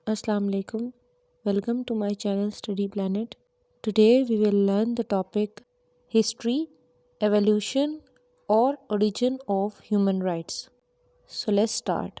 Assalamu alaikum. Welcome to my channel Study Planet. Today we will learn the topic history, evolution or origin of human rights. So let's start.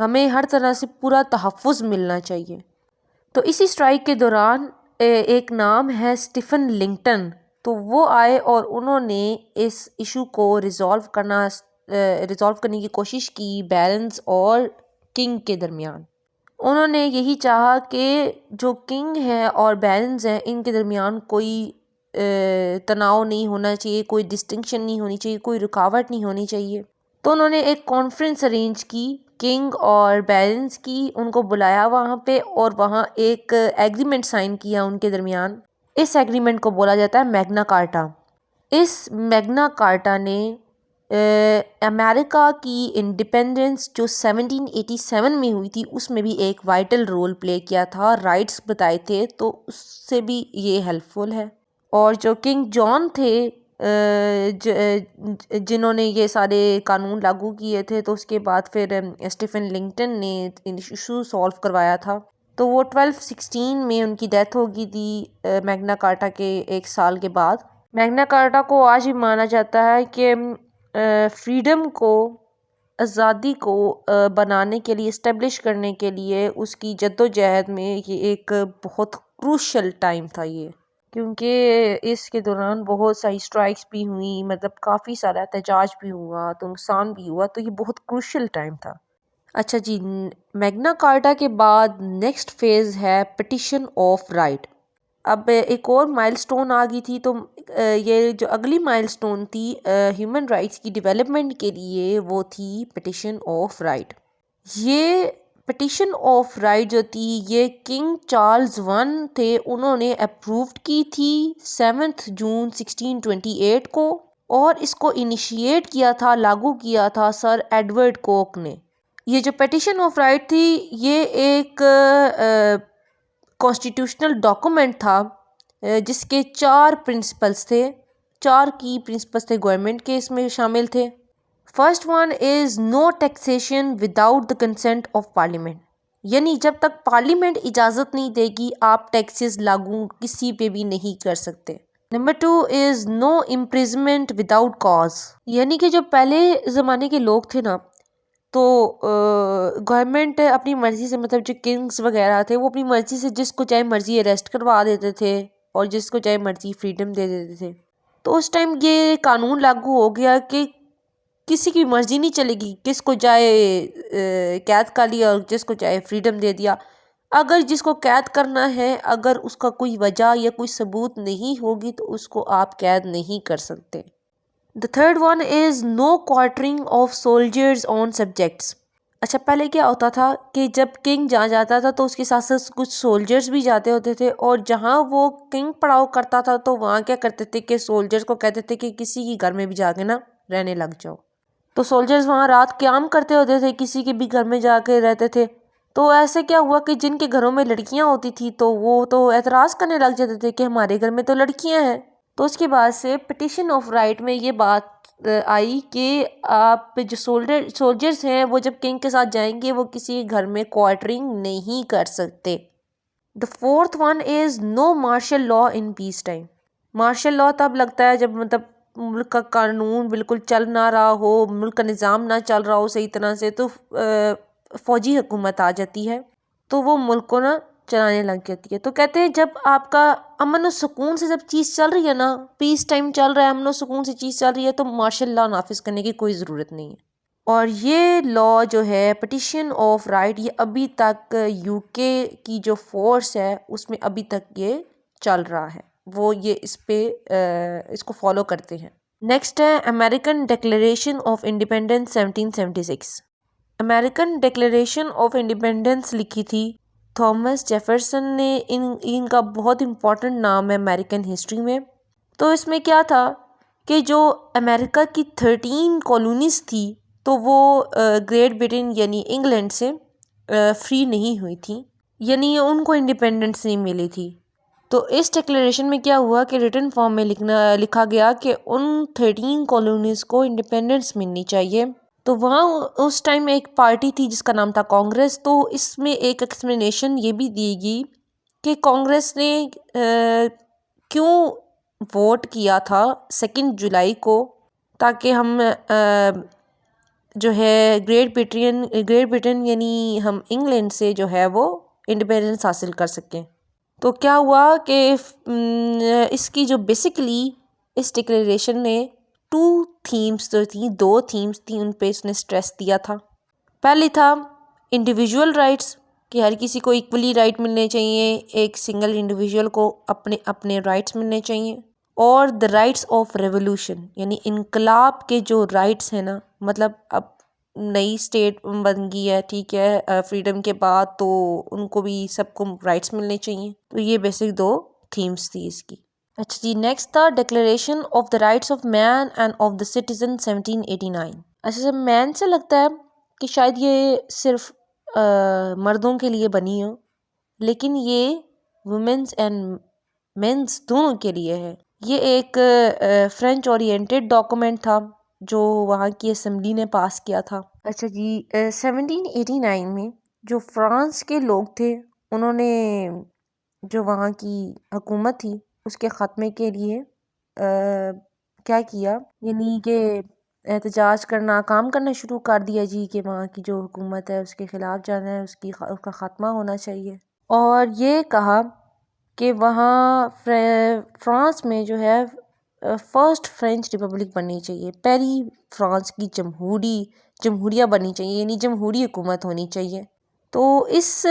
ہمیں ہر طرح سے پورا تحفظ ملنا چاہیے۔ تو اسی اسٹرائک کے دوران ایک نام ہے اسٹیفن لنگٹن، تو وہ آئے اور انہوں نے اس ایشو کو ریزالو کرنے کی کوشش کی بیرنز اور کنگ کے درمیان۔ انہوں نے یہی چاہا کہ جو کنگ ہیں اور بیرنز ہیں ان کے درمیان کوئی تناؤ نہیں ہونا چاہیے، کوئی ڈسٹنکشن نہیں ہونی چاہیے، کوئی رکاوٹ نہیں ہونی چاہیے۔ تو انہوں نے ایک کانفرنس ارینج کی کنگ اور بیرنز کی، ان کو بلایا وہاں پہ اور وہاں ایک ایگریمنٹ سائن کیا ان کے درمیان۔ اس ایگریمنٹ کو بولا جاتا ہے میگنا کارٹا۔ اس میگنا کارٹا نے امریکہ کی انڈیپینڈنس جو 1787 میں ہوئی تھی اس میں بھی ایک وائٹل رول پلے کیا تھا، رائٹس بتائے تھے، تو اس سے بھی یہ ہیلپ فل ہے۔ اور جو کنگ جان تھے جنہوں نے یہ سارے قانون لاگو کیے تھے، تو اس کے بعد پھر اسٹیفن لنگٹن نے ایشو سالو کروایا تھا، تو وہ 1216 میں ان کی ڈیتھ ہو گئی تھی میگنا کارٹا کے ایک سال کے بعد۔ میگنا کارٹا کو آج بھی مانا جاتا ہے کہ فریڈم کو، آزادی کو بنانے کے لیے، اسٹیبلش کرنے کے لیے اس کی جد و جہد میں یہ ایک بہت کروشل ٹائم تھا یہ، کیونکہ اس کے دوران بہت ساری اسٹرائکس بھی ہوئیں، مطلب کافی سارا احتجاج بھی ہوا، تو نقصان بھی ہوا، تو یہ بہت کروشل ٹائم تھا۔ اچھا جی، میگنا کارٹا کے بعد نیکسٹ فیز ہے پٹیشن آف رائٹ۔ اب ایک اور مائل سٹون آ گئی تھی، تو یہ جو اگلی مائل سٹون تھی ہیومن رائٹس کی ڈیولپمنٹ کے لیے وہ تھی پٹیشن آف رائٹ۔ یہ پٹیشن آف رائٹ جو تھی یہ کنگ چارلز ون تھے، انہوں نے اپرووڈ کی تھی 7 جون 1628 کو، اور اس کو انیشیٹ کیا تھا، لاگو کیا تھا سر ایڈورڈ کوک نے۔ یہ جو پٹیشن آف رائٹ تھی یہ ایک کانسٹیٹیوشنل ڈاکومنٹ تھا جس کے 4 پرنسپلز تھے، 4 کی پرنسپلز تھے گورنمنٹ کے، اس میں شامل تھے۔ First one is no taxation without the consent of parliament, یعنی جب تک پارلیمنٹ اجازت نہیں دے گی آپ ٹیکسز لاگو کسی پہ بھی نہیں کر سکتے۔ نمبر 2 از نو امپریزمنٹ وداؤٹ کاز، یعنی کہ جو پہلے زمانے کے لوگ تھے نا، تو گورنمنٹ اپنی مرضی سے، مطلب جو کنگز وغیرہ تھے وہ اپنی مرضی سے جس کو چاہے مرضی اریسٹ کروا دیتے تھے اور جس کو چاہے مرضی فریڈم دے دیتے تھے۔ تو اس ٹائم یہ قانون لاگو ہو گیا کہ کسی کی مرضی نہیں چلے گی، کس کو چاہے قید کر لیا اور جس کو چاہے فریڈم دے دیا۔ اگر جس کو قید کرنا ہے، اگر اس کا کوئی وجہ یا کوئی ثبوت نہیں ہوگی تو اس کو آپ قید نہیں کر سکتے۔ The third one is no quartering of soldiers on subjects۔ اچھا، پہلے کیا ہوتا تھا کہ جب کنگ جہاں جاتا تھا تو اس کے ساتھ ساتھ کچھ سولجرز بھی جاتے ہوتے تھے، اور جہاں وہ کنگ پڑاؤ کرتا تھا تو وہاں کیا کرتے تھے کہ سولجرز کو کہتے تھے کہ کسی کی گھر میں بھی جا کے نا رہنے لگ جاؤ۔ تو سولجرز وہاں رات قیام کرتے ہوتے تھے، کسی کے بھی گھر میں جا کے رہتے تھے۔ تو ایسے کیا ہوا کہ جن کے گھروں میں لڑکیاں ہوتی تھی تو وہ تو اعتراض کرنے لگ جاتے تھے کہ ہمارے گھر میں تو لڑکیاں ہیں۔ تو اس کے بعد سے پٹیشن آف رائٹ میں یہ بات آئی کہ آپ جو سولجرز ہیں وہ جب کنگ کے ساتھ جائیں گے وہ کسی گھر میں کوارٹرنگ نہیں کر سکتے۔ The fourth one is no martial law in peace time۔ Martial law تب لگتا ہے جب مطلب ملک کا قانون بالکل چل نہ رہا ہو، ملک کا نظام نہ چل رہا ہو صحیح طرح سے، تو فوجی حکومت آ جاتی ہے تو وہ ملک کو نا چلانے لگ جاتی ہے۔ تو کہتے ہیں جب آپ کا امن و سکون سے جب چیز چل رہی ہے نا، پیس ٹائم چل رہا ہے، امن و سکون سے چیز چل رہی ہے، تو مارشل لاء نافذ کرنے کی کوئی ضرورت نہیں ہے۔ اور یہ لاء جو ہے پٹیشن آف رائٹ، یہ ابھی تک UK کی جو فورس ہے اس میں ابھی تک یہ چل رہا ہے، وہ یہ اس کو فالو کرتے ہیں۔ نیکسٹ ہے American declaration of independence 1776۔ American declaration of independence لکھی تھی تھامس جیفرسن نے، ان کا بہت امپورٹنٹ نام ہے امریکن ہسٹری میں۔ تو اس میں کیا تھا کہ جو امریکہ کی 13 کالونیز تھی تو وہ گریٹ برٹن یعنی انگلینڈ سے فری نہیں ہوئی تھی، یعنی ان کو انڈیپینڈنس نہیں ملی تھی۔ تو اس ڈیکلیریشن میں کیا ہوا کہ ریٹن فارم میں لکھا گیا کہ ان 13 کالونیز کو انڈیپینڈنس ملنی چاہیے۔ تو وہاں اس ٹائم ایک پارٹی تھی جس کا نام تھا کانگریس، تو اس میں ایک ایکسپلینیشن یہ بھی دی گئی کہ کانگریس نے کیوں ووٹ کیا تھا 2 جولائی کو، تاکہ ہم جو ہے گریٹ برٹن یعنی ہم انگلینڈ سے جو ہے وہ انڈیپینڈنس حاصل کر سکیں. تو کیا ہوا کہ اس کی جو بیسکلی اس ڈکلیریشن نے دو تھیمز تھیں ان پہ اس نے سٹریس دیا تھا. پہلی تھا انڈیویجول رائٹس کہ ہر کسی کو ایکولی رائٹ ملنے چاہیے، ایک سنگل انڈیویجول کو اپنے رائٹس ملنے چاہیے. اور دا رائٹس آف ریولوشن یعنی انقلاب کے جو رائٹس ہیں نا، مطلب اب نئی اسٹیٹ بن گئی ہے، ٹھیک ہے، فریڈم کے بعد، تو ان کو بھی سب کو رائٹس ملنے چاہیے. تو یہ بیسک دو تھیمز تھی اس کی. اچھا جی، نیکسٹ تھا declaration of the rights of man and of the citizen 1789. اچھا جب مین سے لگتا ہے کہ شاید یہ صرف مردوں کے لیے بنی ہو، لیکن یہ وومنس اینڈ مینس دونوں کے لیے ہے. یہ ایک فرینچ اورینٹڈ ڈاکومنٹ تھا جو وہاں کی اسمبلی نے پاس کیا تھا. اچھا جی، 1789 میں جو فرانس کے لوگ تھے، انہوں نے جو وہاں کی حکومت تھی اس کے خاتمے کے لیے کیا کیا، یعنی کہ احتجاج کرنا، کام کرنا شروع کر دیا جی، کہ وہاں کی جو حکومت ہے اس کے خلاف جانا ہے، اس کا خاتمہ ہونا چاہیے. اور یہ کہا کہ وہاں فرانس میں جو ہے فرسٹ فرینچ ریپبلک بننی چاہیے، پہلی فرانس کی جمہوریہ بننی چاہیے، یعنی جمہوری حکومت ہونی چاہیے. تو اس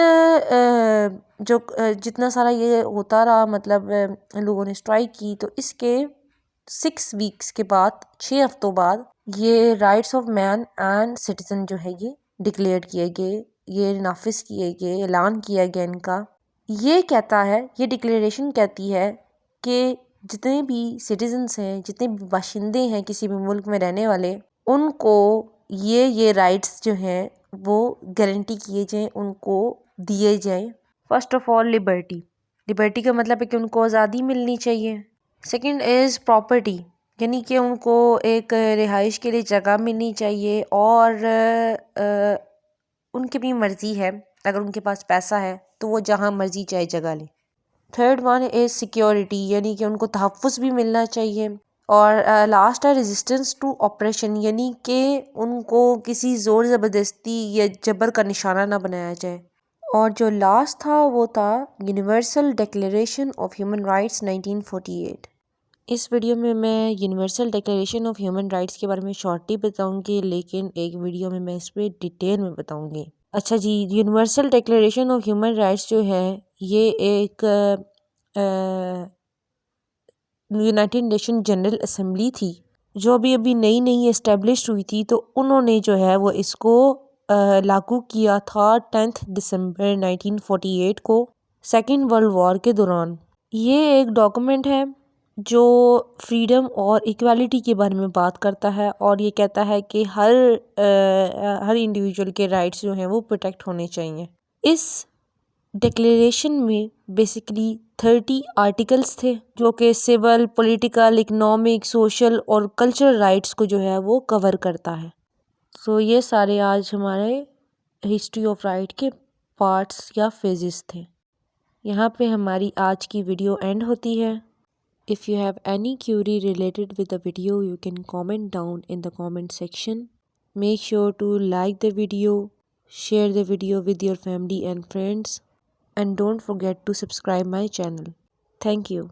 جو جتنا سارا یہ ہوتا رہا، مطلب لوگوں نے اسٹرائک کی، تو اس کے 6 ویکس کے بعد، 6 ہفتوں بعد، یہ rights of man and citizen جو ہے یہ ڈکلیئر کیے گئے، یہ نافذ کیے گئے، اعلان کیا گیا ان کا. یہ کہتا ہے، یہ ڈکلیریشن کہتی ہے کہ جتنے بھی سٹیزنس ہیں، جتنے بھی باشندے ہیں کسی بھی ملک میں رہنے والے، ان کو یہ رائٹس جو ہیں وہ گارنٹی کیے جائیں، ان کو دیے جائیں. فرسٹ آف آل لبرٹی کا مطلب ہے کہ ان کو آزادی ملنی چاہیے. سیکنڈ از پراپرٹی، یعنی کہ ان کو ایک رہائش کے لیے جگہ ملنی چاہیے، اور ان کی بھی مرضی ہے، اگر ان کے پاس پیسہ ہے تو وہ جہاں مرضی چاہے جگہ لیں. تھرڈ ون از سیکیورٹی، یعنی کہ ان کو تحفظ بھی ملنا چاہیے. اور لاسٹ ہے ریزسٹنس ٹو آپریشن، یعنی کہ ان کو کسی زور زبردستی یا جبر کا نشانہ نہ بنایا جائے. اور جو لاسٹ تھا وہ تھا universal declaration of human rights 1948. اس ویڈیو میں universal declaration of human rights کے بارے میں شارٹلی بتاؤں گی، لیکن ایک ویڈیو میں اس پہ ڈیٹیل میں بتاؤں گی. اچھا جی، universal declaration of human rights جو ہے یہ ایک یونائٹڈ نیشن جنرل اسمبلی تھی جو ابھی نئی اسٹیبلش ہوئی تھی. تو انہوں نے جو ہے وہ اس کو لاگو کیا تھا 10 دسمبر 1948 کو، سیکنڈ ورلڈ وار کے دوران. یہ ایک ڈاکومنٹ ہے جو فریڈم اور ایکویلٹی کے بارے میں بات کرتا ہے، اور یہ کہتا ہے کہ ہر انڈیویجول کے رائٹس جو ہیں وہ پروٹیکٹ ہونے چاہیے. اس ڈکلیریشن میں بیسکلی 30 آرٹیکلس تھے جو کہ سول، پولیٹیکل، اکنامک، سوشل اور کلچرل رائٹس کو جو ہے وہ کور کرتا ہے. سو یہ سارے آج ہمارے ہسٹری آف رائٹ کے پارٹس یا فیزز تھے. یہاں پہ ہماری آج کی ویڈیو اینڈ ہوتی ہے. If you have any query related with the video, you can comment down in the comment section. Make sure to like the video, share the video with your family and friends, and don't forget to subscribe my channel. Thank you.